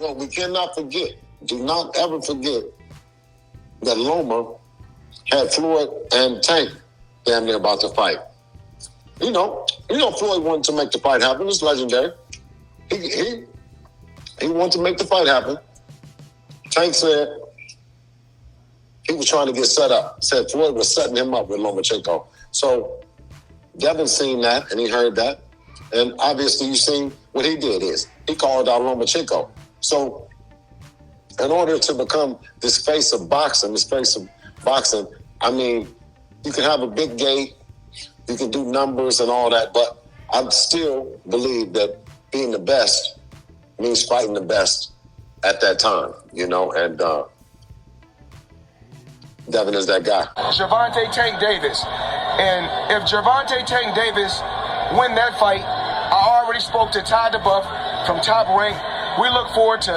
Well, we cannot forget, do not ever forget that Loma had Floyd and Tank damn near about to fight. You know, Floyd wanted to make the fight happen. It's legendary. He wanted to make the fight happen. Tank said he was trying to get set up. Said Floyd was setting him up with Lomachenko. So Devin seen that and he heard that. And obviously you seen what he did is he called out Lomachenko. So in order to become this face of boxing, I mean, you can have a big gate, you can do numbers and all that, but I still believe that being the best means fighting the best at that time, and Devin is that guy. Gervonta Tank Davis. And if Gervonta Tank Davis win that fight, I already spoke to Ty DeBuff from Top Rank. We look forward to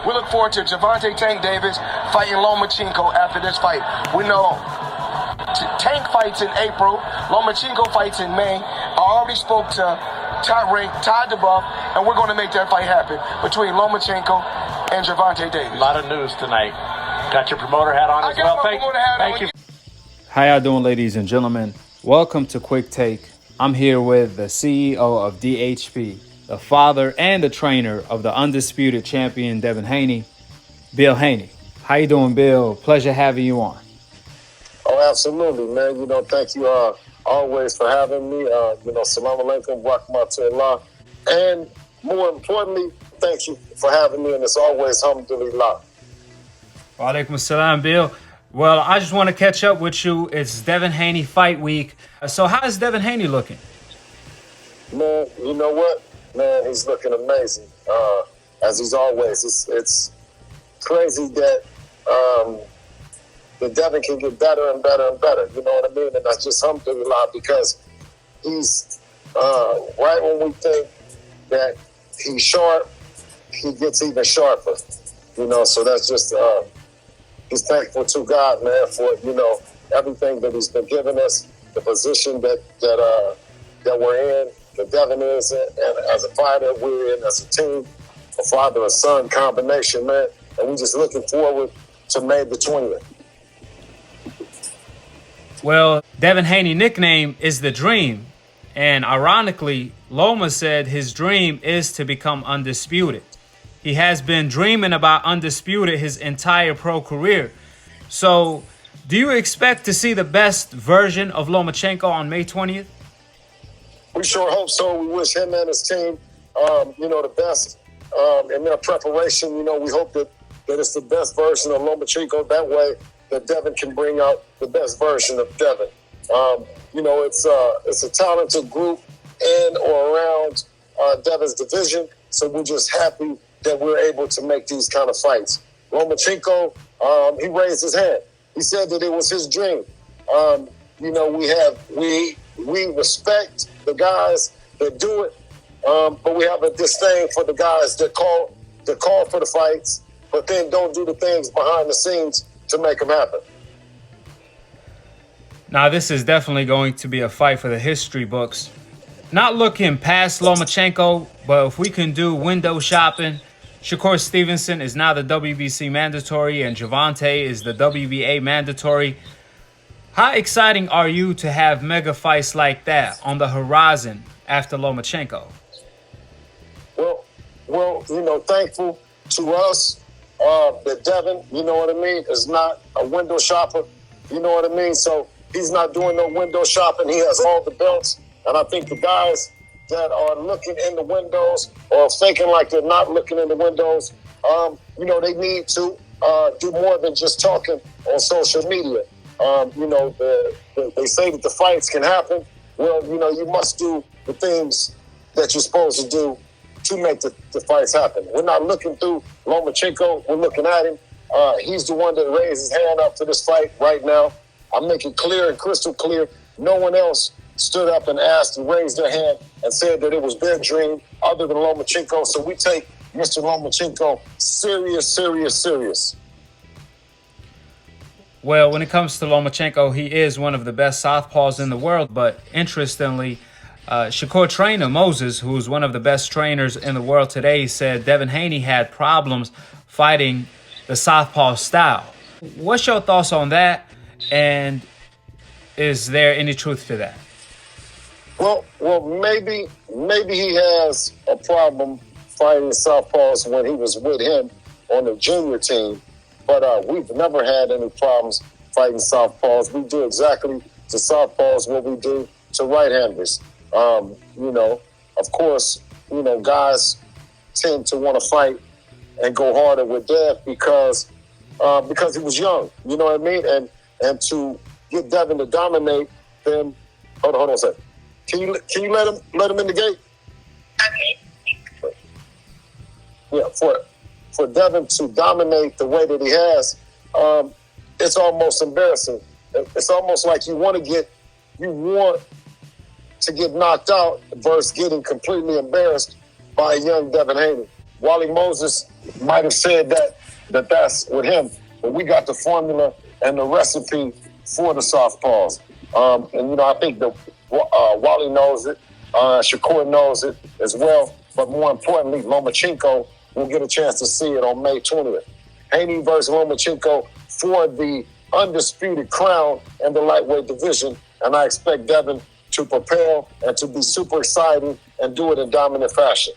we look forward to Gervonta Tank Davis fighting Lomachenko after this fight. We know Tank fights in April, Lomachenko fights in May. I already spoke to Top Rank, Ty DeBuff, and we're going to make that fight happen between Lomachenko and Gervonta Davis. A lot of news tonight. Got your promoter hat on as well. Thank you. How y'all doing, ladies and gentlemen? Welcome to Quick Take. I'm here with the CEO of DHP, the father and the trainer of the undisputed champion, Devin Haney, Bill Haney. How you doing, Bill? Pleasure having you on. Oh, absolutely, man. Thank you always for having me. Salam alaikum, rahmatullah. And more importantly, thank you for having me. And it's always alhamdulillah. Wa alaikum assalam, Bill. Well, I just want to catch up with you. It's Devin Haney fight week. So how is Devin Haney looking? Man, you know what? Man, he's looking amazing, as he's always. It's crazy that the Devin can get better and better and better. You know what I mean? And that's just alhamdulillah, because he's right when we think that he's sharp, he gets even sharper. So that's just he's thankful to God, man, for everything that he's been giving us, the position that we're in, that Devin is in, and as a fighter we're in, as a team, a father and son combination, man. And we're just looking forward to May the 20th. Well, Devin Haney nickname is The Dream. And ironically, Loma said his dream is to become undisputed. He has been dreaming about undisputed his entire pro career. So, do you expect to see the best version of Lomachenko on May 20th? We sure hope so. We wish him and his team, the best in their preparation. We hope that it's the best version of Lomachenko. That way, that Devin can bring out the best version of Devin. It's a talented group in or around Devin's division. So we're just happy that we're able to make these kind of fights. Lomachenko, he raised his hand. He said that it was his dream. We respect the guys that do it, but we have a disdain for the guys that call for the fights, but then don't do the things behind the scenes to make them happen. Now, this is definitely going to be a fight for the history books. Not looking past Lomachenko, but if we can do window shopping, Shakur Stevenson is now the WBC mandatory and Gervonta is the WBA mandatory. How exciting are you to have mega fights like that on the horizon after Lomachenko? Well, thankful to us that Devin, is not a window shopper. You know what I mean? So he's not doing no window shopping. He has all the belts. And I think the guys that are looking in the windows or thinking like they're not looking in the windows, they need to do more than just talking on social media. They say that the fights can happen. Well, you must do the things that you're supposed to do to make the fights happen. We're not looking through Lomachenko. We're looking at him. He's the one that raised his hand up for this fight right now. I make it clear and crystal clear. No one else stood up and asked and raised their hand and said that it was their dream other than Lomachenko. So we take Mr. Lomachenko serious. Well, when it comes to Lomachenko, he is one of the best southpaws in the world. But interestingly, Shakur trainer Moses, who's one of the best trainers in the world today, said Devin Haney had problems fighting the southpaw style. What's your thoughts on that? And is there any truth to that? Well, maybe he has a problem fighting southpaws when he was with him on the junior team, but we've never had any problems fighting southpaws. We do exactly to southpaws what we do to right-handers. Of course, guys tend to want to fight and go harder with Dev because he was young. You know what I mean? And to get Devin to dominate them. Hold on a second. Can you let him in the gate? Yeah, for Devin to dominate the way that he has, it's almost embarrassing. It's almost like you want to get knocked out versus getting completely embarrassed by a young Devin Haney. Wally Moses might have said that's with him, but we got the formula and the recipe for the southpaws. And I think that Wally knows it, Shakur knows it as well, but more importantly, Lomachenko will get a chance to see it on May 20th. Haney versus Lomachenko for the undisputed crown in the lightweight division, and I expect Devin to propel and to be super exciting and do it in dominant fashion.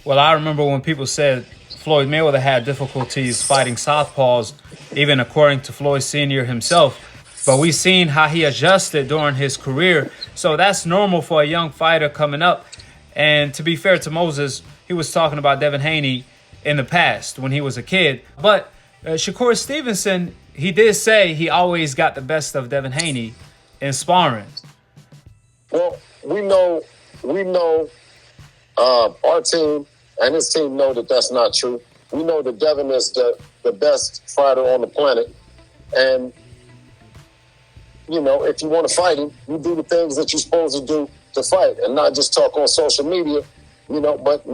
Well, I remember when people said Floyd Mayweather had difficulties fighting southpaws, even according to Floyd Sr. himself. But we've seen how he adjusted during his career. So that's normal for a young fighter coming up. And to be fair to Moses, he was talking about Devin Haney in the past when he was a kid. But Shakur Stevenson, he did say he always got the best of Devin Haney in sparring. Well, we know our team and his team know that that's not true. We know that Devin is the best fighter on the planet. And, if you want to fight him, you do the things that you're supposed to do to fight and not just talk on social media, but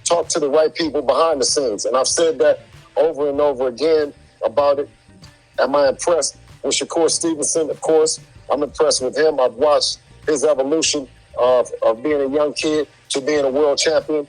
talk to the right people behind the scenes. And I've said that over and over again about it. Am I impressed with Shakur Stevenson? Of course, I'm impressed with him. I've watched his evolution of being a young kid to being a world champion.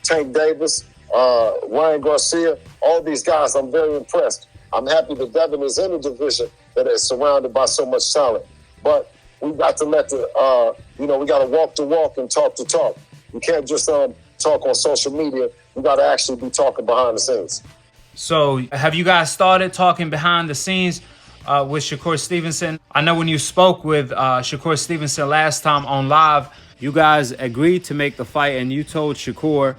Tank Davis, Ryan Garcia, all these guys, I'm very impressed. I'm happy that Devin is in a division that is surrounded by so much talent. But we got to we got to walk the walk and talk the talk. You can't just talk on social media. You got to actually be talking behind the scenes. So have you guys started talking behind the scenes with Shakur Stevenson? I know when you spoke with Shakur Stevenson last time on live, you guys agreed to make the fight and you told Shakur,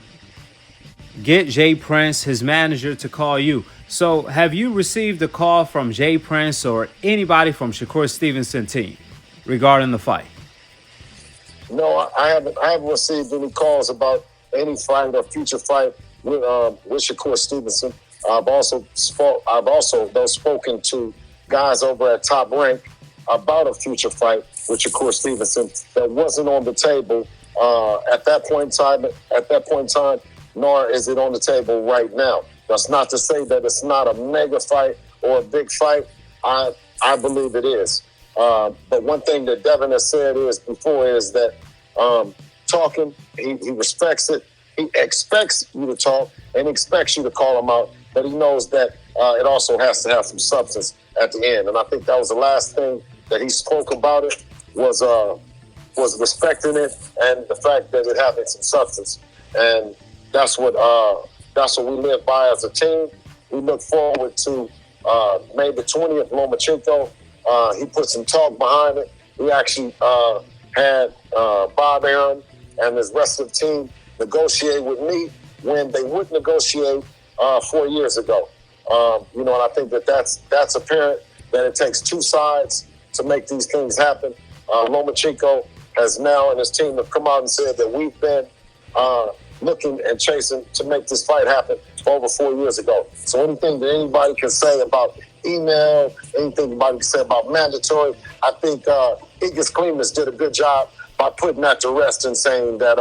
get Jay Prince, his manager, to call you. So have you received a call from Jay Prince or anybody from Shakur Stevenson team regarding the fight? No, I haven't received any calls about any fight or future fight with Shakur Stevenson. I've also spoken to guys over at Top Rank about a future fight with Shakur Stevenson that wasn't on the table at that point in time, nor is it on the table right now. That's not to say that it's not a mega fight or a big fight. I believe it is. But one thing that Devin has said before is that talking, he respects it. He expects you to talk and expects you to call him out, but he knows that it also has to have some substance at the end. And I think that was the last thing that he spoke about it was respecting it and the fact that it having some substance. And that's what we live by as a team. We look forward to May the 20th, Lomachenko. He put some talk behind it. We actually had Bob Aaron and his rest of the team negotiate with me when they wouldn't negotiate 4 years ago. And I think that's apparent that it takes two sides to make these things happen. Lomachenko has now and his team have come out and said that we've been looking and chasing to make this fight happen over 4 years ago. So anything that anybody can say about email, anything anybody can say about mandatory, I think Igis Klimas did a good job by putting that to rest and saying that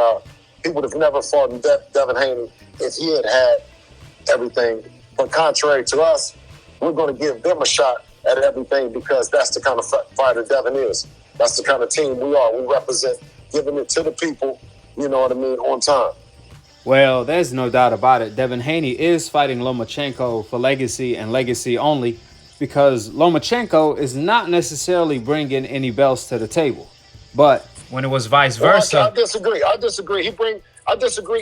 he would have never fought Devin Haney if he had everything. But contrary to us, we're going to give them a shot at everything because that's the kind of fighter Devin is. That's the kind of team we are. We represent giving it to the people, you know what I mean, on time. Well, there's no doubt about it. Devin Haney is fighting Lomachenko for legacy and legacy only because Lomachenko is not necessarily bringing any belts to the table. But when it was vice versa... Well, I disagree. I disagree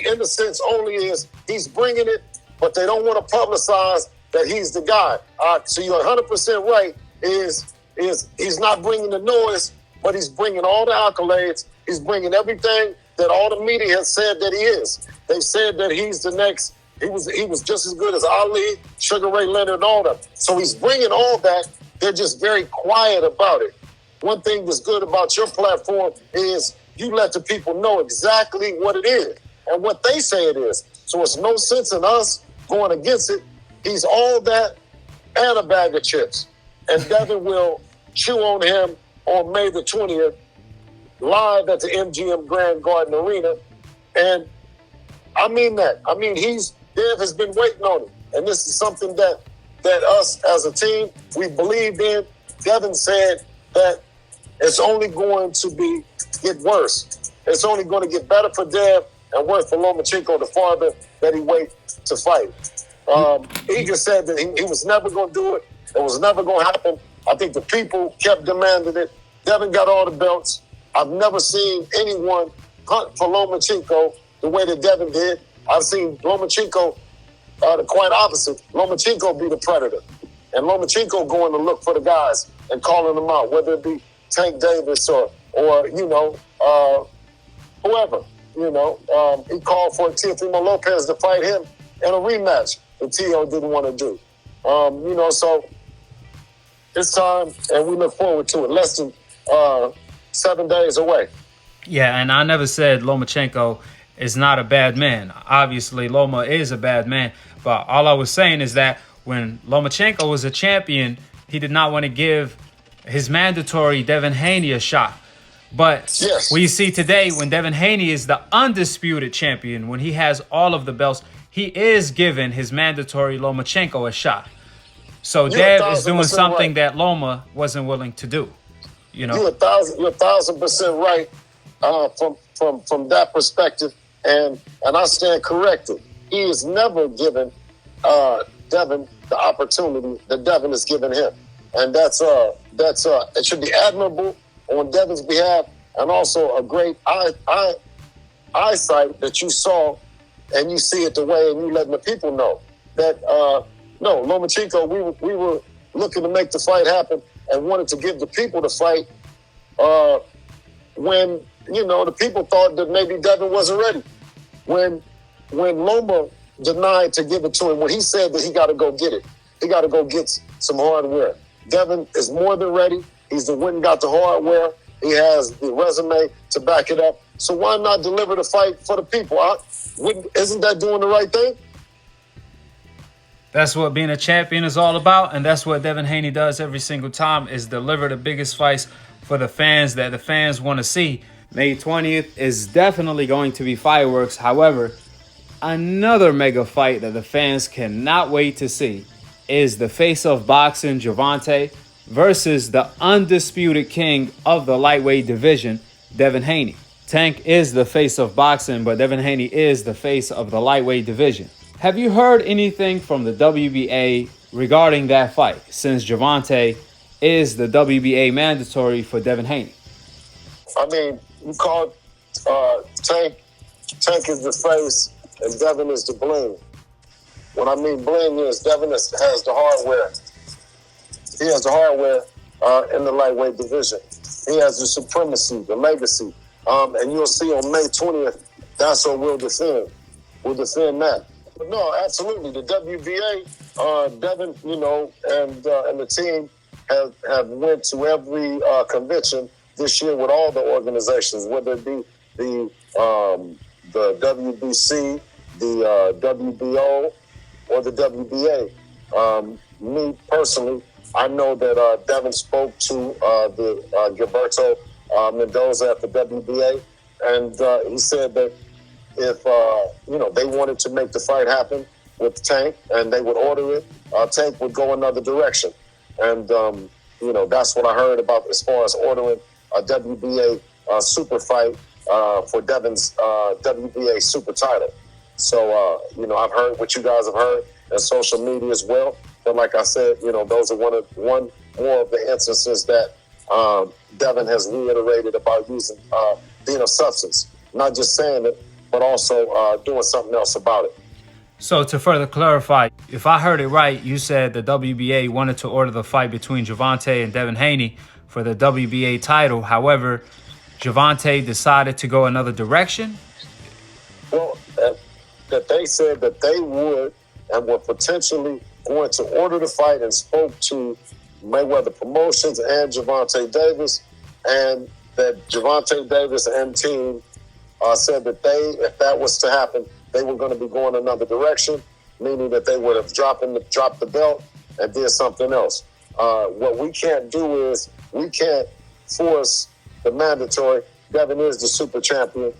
in the sense only is he's bringing it, but they don't want to publicize that he's the guy. So you're 100% right, is he's not bringing the noise, but he's bringing all the accolades. He's bringing everything that all the media has said that he is. They said that he's the next. He was just as good as Ali, Sugar Ray Leonard, and all that. So he's bringing all that. They're just very quiet about it. One thing that's good about your platform is you let the people know exactly what it is and what they say it is. So it's no sense in us going against it. He's all that and a bag of chips. And Devin will chew on him on May the 20th, live at the MGM Grand Garden Arena. And I mean that. I mean, Dev has been waiting on it. And this is something that us as a team, we believed in. Devin said that it's only going to get worse. It's only going to get better for Dev and worse for Lomachenko the farther that he waits to fight. He just said that he was never going to do it. It was never going to happen. I think the people kept demanding it. Devin got all the belts. I've never seen anyone hunt for Lomachenko the way that Devin did. I've seen Lomachenko the quite opposite. Lomachenko be the predator. And Lomachenko going to look for the guys and calling them out, whether it be Tank Davis or whoever. He called for Teofimo Lopez to fight him in a rematch that Tio didn't want to do. So it's time, and we look forward to it. Less than 7 days away. Yeah, and I never said Lomachenko is not a bad man. Obviously, Loma is a bad man. But all I was saying is that when Lomachenko was a champion, he did not want to give his mandatory Devin Haney a shot. But yes, we see today when Devin Haney is the undisputed champion, when he has all of the belts, he is giving his mandatory Lomachenko a shot. So Dev is doing something that Loma wasn't willing to do. You're 1,000% right from that perspective, and I stand corrected. He has never given Devin the opportunity that Devin has given him, and that's it should be admirable on Devin's behalf, and also a great eyesight that you saw, and you see it the way, and you letting the people know that no, Lomachenko, we were looking to make the fight happen and wanted to give the people the fight when the people thought that maybe Devin wasn't ready. When Loma denied to give it to him, when he said that he got to go get it, he got to go get some hardware. Devin is more than ready. He's the one who got the hardware. He has the resume to back it up. So why not deliver the fight for the people? Isn't that doing the right thing? That's what being a champion is all about, and that's what Devin Haney does every single time, is deliver the biggest fights for the fans that the fans want to see. May 20th is definitely going to be fireworks. However, another mega fight that the fans cannot wait to see is the face of boxing, Gervonta, versus the undisputed king of the lightweight division, Devin Haney. Tank is the face of boxing, but Devin Haney is the face of the lightweight division. Have you heard anything from the WBA regarding that fight, since Gervonta is the WBA mandatory for Devin Haney? I mean, you called Tank is the face and Devin is the bling. What I mean bling is Devin has the hardware. He has the hardware in the lightweight division. He has the supremacy, the legacy. And you'll see on May 20th, that's what we'll defend. We'll defend that. But no, absolutely. The WBA, Devin, and the team have went to every convention this year with all the organizations, whether it be the WBC, the WBO, or the WBA. Me personally, I know that Devin spoke to the Gilberto Mendoza at the WBA, and he said that if they wanted to make the fight happen with Tank and they would order it, Tank would go another direction. And that's what I heard about as far as ordering a WBA super fight for Devin's WBA super title. So, I've heard what you guys have heard in social media as well. But like I said, those are one more of the instances that Devin has reiterated about using being a substance. Not just saying it, but also doing something else about it. So to further clarify, if I heard it right, you said the WBA wanted to order the fight between Gervonta and Devin Haney for the WBA title. However, Gervonta decided to go another direction. Well, that they said that they would and were potentially going to order the fight and spoke to Mayweather Promotions and Gervonta Davis, and that Gervonta Davis and team said that if that was to happen, they were going to be going another direction, meaning that they would have dropped the belt and did something else. What we can't do is we can't force the mandatory. Devin is the super champion.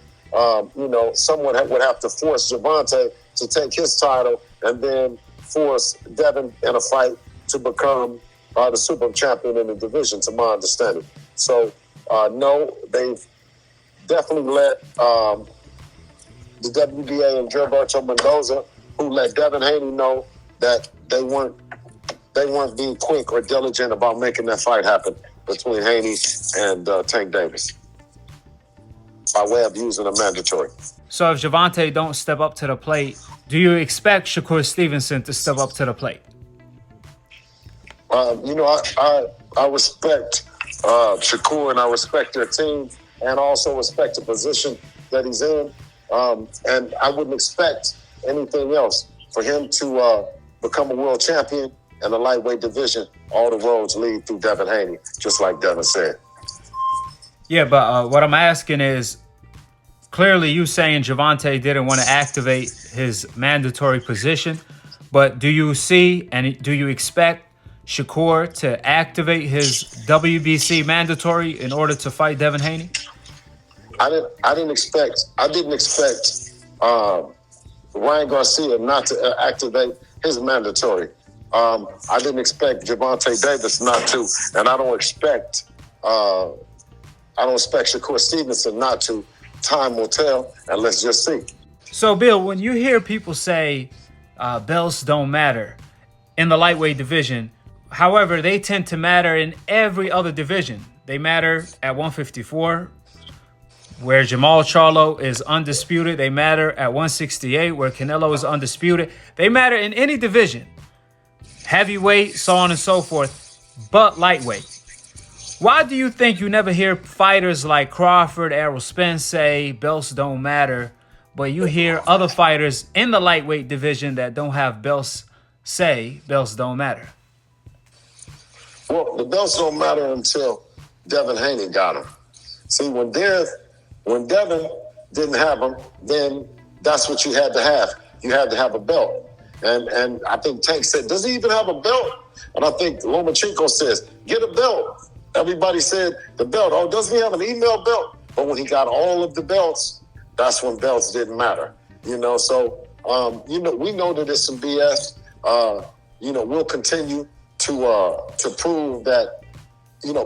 Someone would have to force Gervonta to take his title and then force Devin in a fight to become the super champion in the division, to my understanding. So, no, they've definitely let the WBA and Gilberto Mendoza, who let Devin Haney know that they weren't being quick or diligent about making that fight happen between Haney and Tank Davis by way of using a mandatory. So if Gervonta don't step up to the plate, do you expect Shakur Stevenson to step up to the plate? I respect Shakur, and I respect their team, and also respect the position that he's in. And I wouldn't expect anything else for him to become a world champion in the lightweight division. All the roads lead through Devin Haney, just like Devin said. Yeah, but what I'm asking is, clearly you saying Gervonta didn't want to activate his mandatory position, but do you see and do you expect Shakur to activate his WBC mandatory in order to fight Devin Haney? I didn't expect Ryan Garcia not to activate his mandatory. I didn't expect Gervonta Davis not to, and I don't expect Shakur Stevenson not to. Time will tell, and let's just see. So, Bill, when you hear people say belts don't matter in the lightweight division, however, they tend to matter in every other division. They matter at 154, where Jamal Charlo is undisputed. They matter at 168, where Canelo is undisputed. They matter in any division. Heavyweight, so on and so forth, but lightweight. Why do you think you never hear fighters like Crawford, Errol Spence say belts don't matter, but you hear other fighters in the lightweight division that don't have belts say belts don't matter? Well, the belts don't matter until Devin Haney got them. See, when Devin didn't have them, then that's what you had to have. You had to have a belt. And I think Tank said, does he even have a belt? And I think Lomachenko says, get a belt. Everybody said the belt. Oh, doesn't he have an email belt? But when he got all of the belts, that's when belts didn't matter. So, we know that it's some BS. We'll continue to prove that,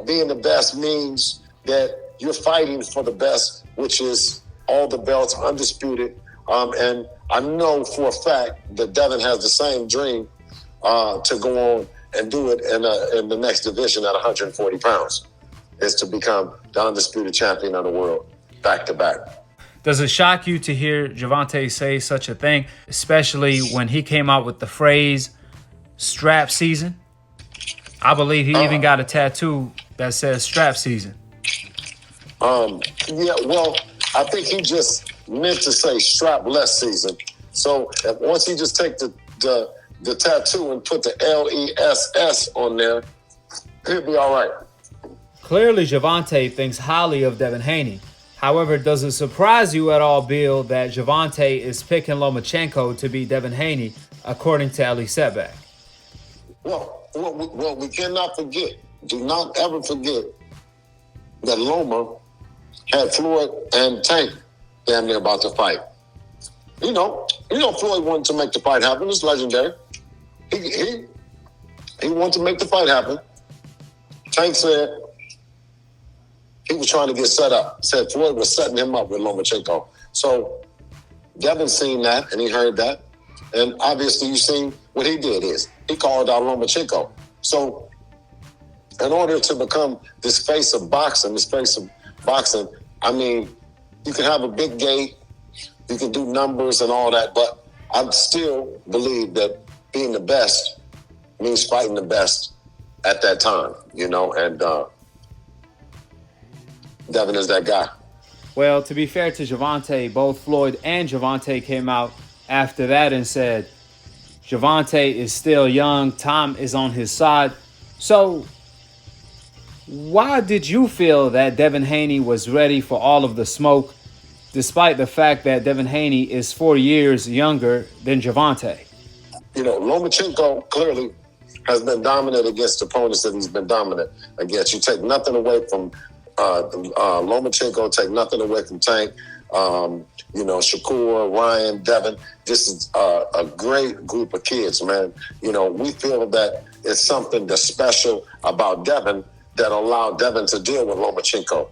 being the best means that you're fighting for the best, which is all the belts, undisputed. And I know for a fact that Devin has the same dream to go on and do it in the next division at 140 pounds, is to become the undisputed champion of the world, back to back. Does it shock you to hear Gervonta say such a thing, especially when he came out with the phrase strap season? I believe he even got a tattoo that says strap season. Yeah, well, I think he just meant to say strapless season. So once he just take the tattoo and put the LESS on there, he'll be all right. Clearly, Gervonta thinks highly of Devin Haney. However, does it surprise you at all, Bill, that Gervonta is picking Lomachenko to beat Devin Haney, according to Ali Setback? Well, we cannot forget, do not ever forget that Loma had Floyd and Tank damn near about to fight. Floyd wanted to make the fight happen. It's legendary. He wanted to make the fight happen. Tank said he was trying to get set up. Said Floyd was setting him up with Lomachenko. So Devin seen that and he heard that. And obviously you seen what he did is he called out Lomachenko. So in order to become this face of boxing, I mean, you can have a big gate, you can do numbers and all that, but I still believe that being the best means fighting the best at that time, you know, and Devin is that guy. Well, to be fair to Gervonta, both Floyd and Gervonta came out after that and said Gervonta is still young, time is on his side. So why did you feel that Devin Haney was ready for all of the smoke, despite the fact that Devin Haney is 4 years younger than Gervonta? You know, Lomachenko clearly has been dominant against opponents that he's been dominant against. You take nothing away from Lomachenko, take nothing away from Tank, you know, Shakur, Ryan, Devin. This is a great group of kids, man. You know, we feel that it's something that's special about Devin that allowed Devin to deal with Lomachenko.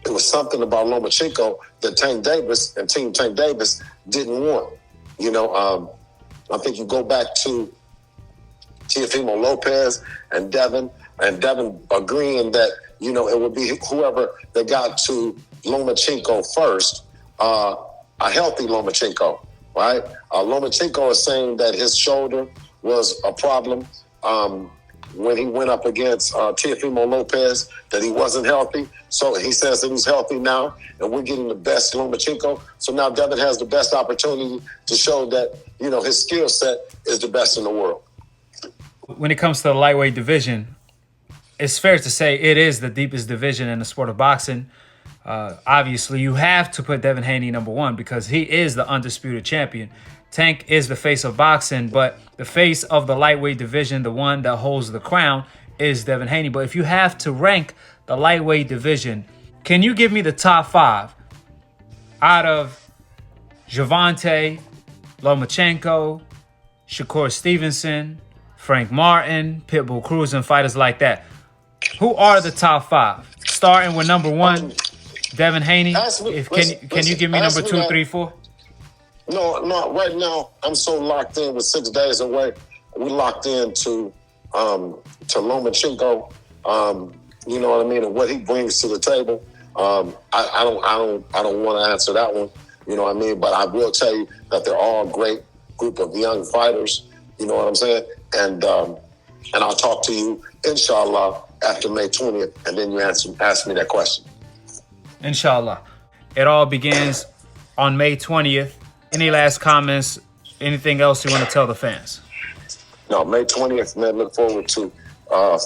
It was something about Lomachenko that Tank Davis and Team Tank Davis didn't want. You know, I think you go back to Teofimo Lopez and Devin agreeing that, you know, it would be whoever that got to Lomachenko first, a healthy Lomachenko, right? Lomachenko is saying that his shoulder was a problem when he went up against Teofimo Lopez, that he wasn't healthy. So he says that he's healthy now, and we're getting the best Lomachenko. So now Devin has the best opportunity to show that, you know, his skill set is the best in the world. When it comes to the lightweight division, it's fair to say it is the deepest division in the sport of boxing. Obviously, you have to put Devin Haney number one because he is the undisputed champion. Tank is the face of boxing, but the face of the lightweight division, the one that holds the crown, is Devin Haney. But if you have to rank the lightweight division, can you give me the top five out of Gervonta, Lomachenko, Shakur Stevenson, Frank Martin, Pitbull Cruz, and fighters like that? Who are the top five? Starting with number one, Devin Haney. Can you give me number two, three, four? No. Right now, I'm so locked in with 6 days away. We locked in to Lomachenko. You know what I mean, and what he brings to the table. I don't want to answer that one. You know what I mean, but I will tell you that they're all a great group of young fighters. You know what I'm saying, and I'll talk to you, inshallah, after May 20th, and then you ask me that question. Inshallah. It all begins on May 20th. Any last comments? Anything else you want to tell the fans? No, May 20th, man, look forward to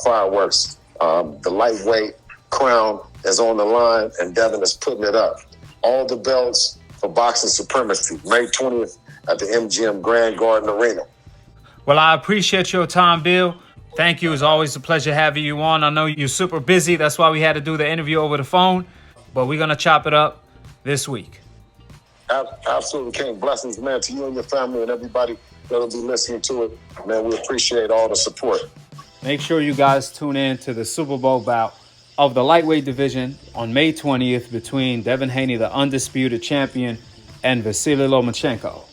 fireworks. The lightweight crown is on the line, and Devin is putting it up. All the belts for boxing supremacy, May 20th at the MGM Grand Garden Arena. Well, I appreciate your time, Bill. Thank you. It's always a pleasure having you on. I know you're super busy. That's why we had to do the interview over the phone. But we're going to chop it up this week. Absolutely, King. Blessings, man, to you and your family and everybody that'll be listening to it. Man, we appreciate all the support. Make sure you guys tune in to the Super Bowl bout of the lightweight division on May 20th between Devin Haney, the undisputed champion, and Vasyl Lomachenko.